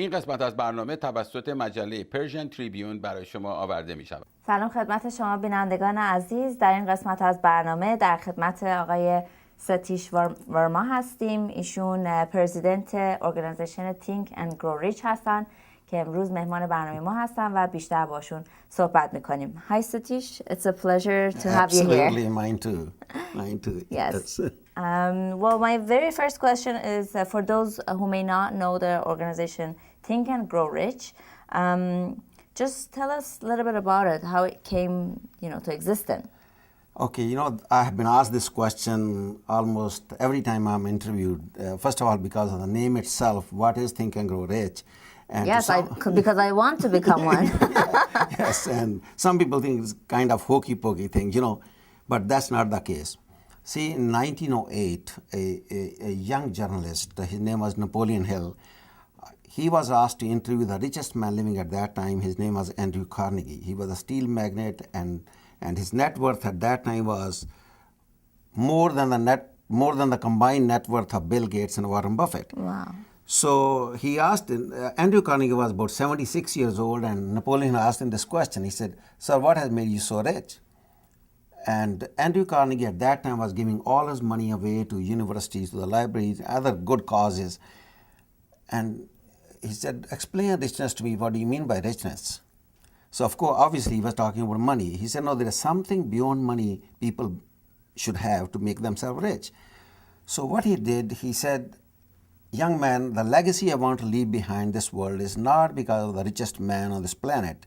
این قسمت از برنامه توسط مجله پرژن تریبیون برای شما آورده می شود. سلام خدمت شما بینندگان عزیز. در این قسمت از برنامه در خدمت آقای ستیش ورما هستیم. ایشون پرزیدنت ارگانیزیشن Think and Grow Rich هستن که امروز مهمان برنامه ما هستن و بیشتر باشون صحبت میکنیم. Hi Satish, it's a pleasure to have you here. Absolutely, mine too. Mine too. Yes. Well, my very first question is for those who may not know the organization Think and Grow Rich. Just tell us a little bit about it, how it came, to existence. Okay, I have been asked this question almost every time I'm interviewed. First of all, because of the name itself, what is Think and Grow Rich? And yes, because I want to become one. Yes, and some people think it's kind of hokey-pokey thing, but that's not the case. See, in 1908, a young journalist, his name was Napoleon Hill, he was asked to interview the richest man living at that time. His name was Andrew Carnegie. He was a steel magnate, and his net worth at that time was more than the combined net worth of Bill Gates and Warren Buffett. Wow. So he asked, Andrew Carnegie was about 76 years old, and Napoleon asked him this question. He said, "Sir, what has made you so rich?" And Andrew Carnegie at that time was giving all his money away to universities, to the libraries, other good causes. And he said, "Explain richness to me. What do you mean by richness?" So of course, obviously he was talking about money. He said, "No, there is something beyond money people should have to make themselves rich." So what he did, he said, "Young man, the legacy I want to leave behind this world is not because of the richest man on this planet,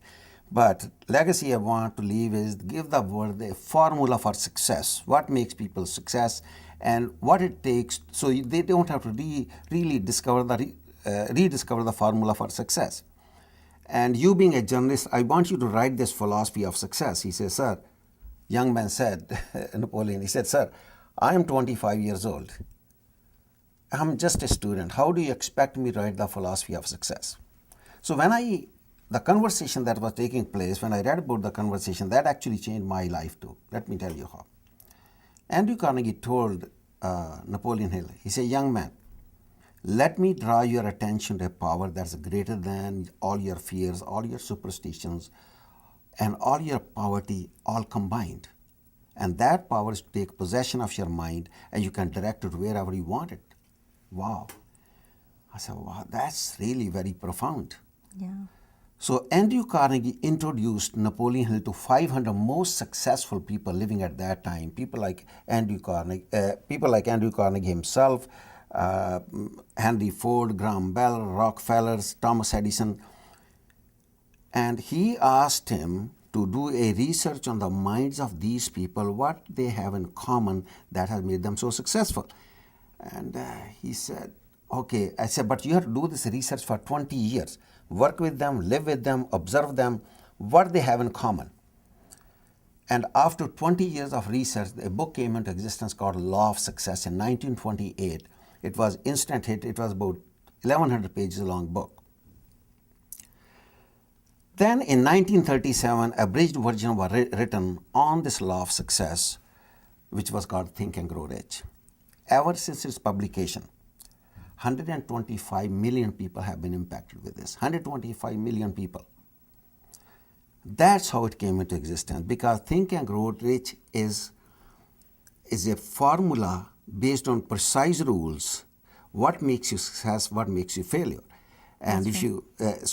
but legacy I want to leave is give the world a formula for success. What makes people success and what it takes so they don't have to really rediscover the formula for success. And you being a journalist, I want you to write this philosophy of success." He says, "Sir," young man said, Napoleon, he said, "Sir, I am 25 years old. I'm just a student. How do you expect me to write the philosophy of success?" So the conversation that was taking place, when I read about the conversation, that actually changed my life too. Let me tell you how. Andrew Carnegie told Napoleon Hill, he said, "Young man, let me draw your attention to a power that's greater than all your fears, all your superstitions, and all your poverty all combined. And that power is to take possession of your mind, and you can direct it wherever you want it." Wow. I said, wow, that's really very profound. Yeah. So Andrew Carnegie introduced Napoleon Hill to 500 most successful people living at that time. People like Andrew Carnegie himself, Henry Ford, Graham Bell, Rockefellers, Thomas Edison. And he asked him to do a research on the minds of these people, what they have in common that has made them so successful. And he said, "Okay." I said, "But you have to do this research for 20 years. Work with them, live with them, observe them, what they have in common." And after 20 years of research, a book came into existence called Law of Success in 1928. It was instant hit. It was about 1,100 pages long book. Then in 1937, a abridged version was written on this law of success, which was called Think and Grow Rich. Ever since its publication, 125 million people have been impacted with this. 125 million people. That's how it came into existence, because Think and Grow Rich is a formula based on precise rules. What makes you success, what makes you failure. And if you,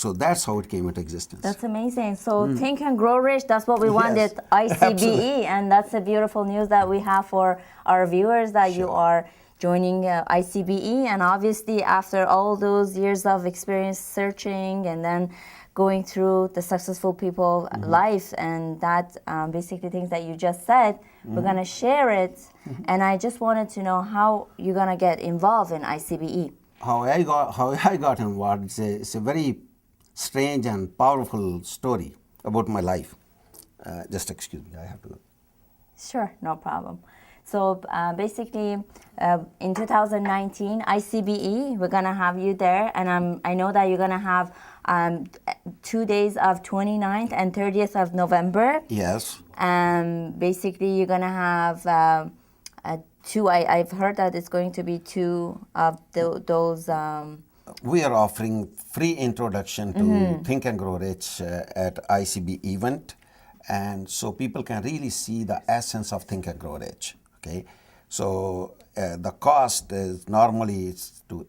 so that's how it came into existence. That's amazing. So Think and Grow Rich, that's what we wanted, ICBE. Absolutely. And that's a beautiful news that we have for our viewers, that you are joining ICBE. And obviously after all those years of experience searching and then going through the successful people life and that basically things that you just said, we're going to share it. And I just wanted to know how you're going to get involved in ICBE. How I got involved, it's a very strange and powerful story about my life. Just excuse me, I have to. Sure, no problem. So basically, in 2019, ICBE, we're going to have you there. And I know that you're going to have 2 days of 29th and 30th of November. Yes. Basically, you're going to have two, I've heard that it's going to be two of those we are offering free introduction to Think and Grow Rich at ICB event, and so people can really see the essence of Think and Grow Rich. Okay, so the cost is normally it's to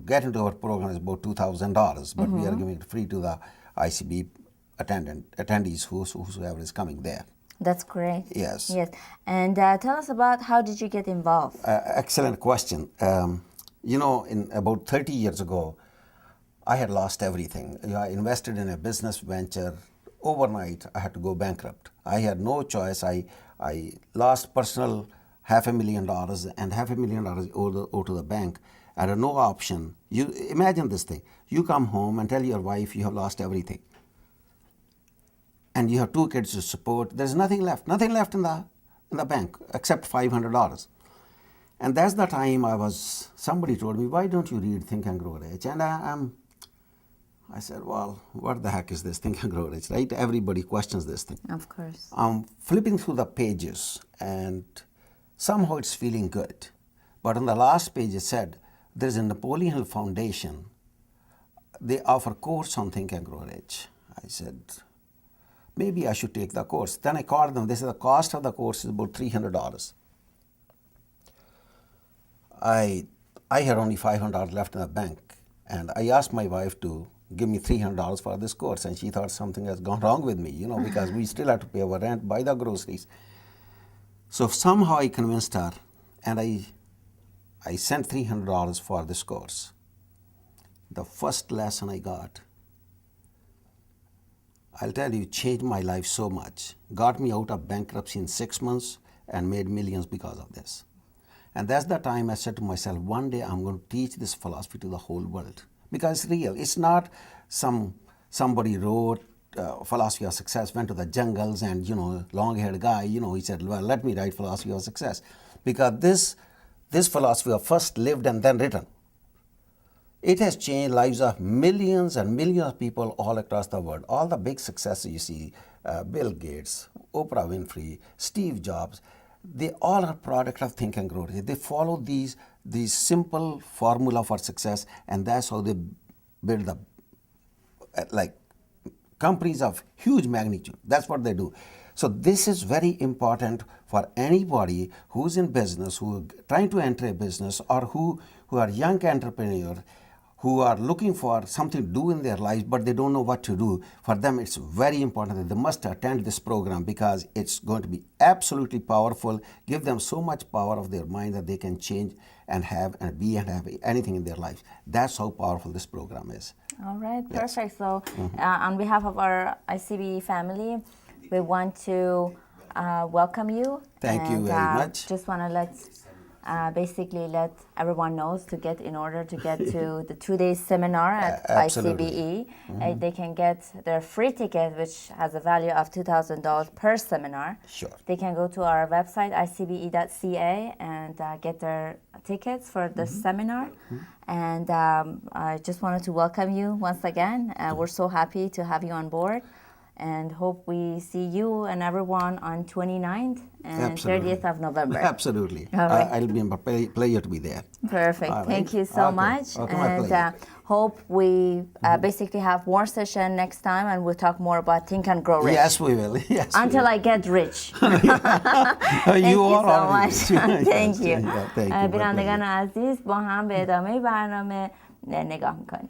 get into our program is about $2,000, but we are giving it free to the ICB attendees whosoever is coming there. That's great. Yes. Yes. And tell us about how did you get involved? Excellent question. You know, in about 30 years ago, I had lost everything. I invested in a business venture. Overnight, I had to go bankrupt. I had no choice. I lost personal $500,000 and $500,000 owed to the bank. I had no option. You imagine this thing. You come home and tell your wife you have lost everything. And you have 2 kids to support. There's nothing left in the bank except $500. And that's the time somebody told me, why don't you read Think and Grow Rich? And I said, well, what the heck is this Think and Grow Rich, right? Everybody questions this thing. Of course. I'm flipping through the pages and somehow it's feeling good. But on the last page it said, there's a Napoleon Hill Foundation. They offer course on Think and Grow Rich. I said, maybe I should take the course. Then I called them. They said the cost of the course is about $300. I had only $500 left in the bank, and I asked my wife to give me $300 for this course, and she thought something has gone wrong with me, you know, because we still have to pay our rent, buy the groceries. So somehow I convinced her, and I sent $300 for this course. The first lesson I got, I'll tell you, changed my life so much. Got me out of bankruptcy in 6 months and made millions because of this. And that's the time I said to myself, one day I'm going to teach this philosophy to the whole world. Because it's real. It's not somebody wrote philosophy of success, went to the jungles and, you know, long-haired guy, you know, he said, well, let me write philosophy of success. Because this philosophy of first lived and then written. It has changed lives of millions and millions of people all across the world. All the big successes you see, Bill Gates, Oprah Winfrey, Steve Jobs, they all are product of Think and Grow Rich. They follow these simple formula for success, and that's how they build the like companies of huge magnitude. That's what they do. So this is very important for anybody who's in business, who are trying to enter a business, or who are young entrepreneurs, who are looking for something to do in their lives, but they don't know what to do. For them, it's very important that they must attend this program because it's going to be absolutely powerful, give them so much power of their mind that they can change and have and be and have anything in their lives. That's how powerful this program is. All right, Yes. perfect. So on behalf of our ICB family, we want to welcome you. Thank you very much. Just want to basically let everyone knows to get in order to get to the 2-day seminar at Absolutely. ICBE. They can get their free ticket, which has a value of $2,000 per seminar. Sure. They can go to our website, icbe.ca, and get their tickets for the seminar. And I just wanted to welcome you once again. We're so happy to have you on board, and hope we see you and everyone on 29th and Absolutely. 30th of November. Absolutely. All right. I'll be a pleasure to be there. Perfect. All right. Thank you so Okay. much. Okay, my And pleasure. hope we basically have more session next time, and we'll talk more about Think and Grow Rich. Yes, we will. Yes. Until I get rich. Thank you so already much. rich. Thank you. Yeah, thank you. My بینندگان pleasure. عزیز با هم به ادامه برنامه نگاه میکنیم.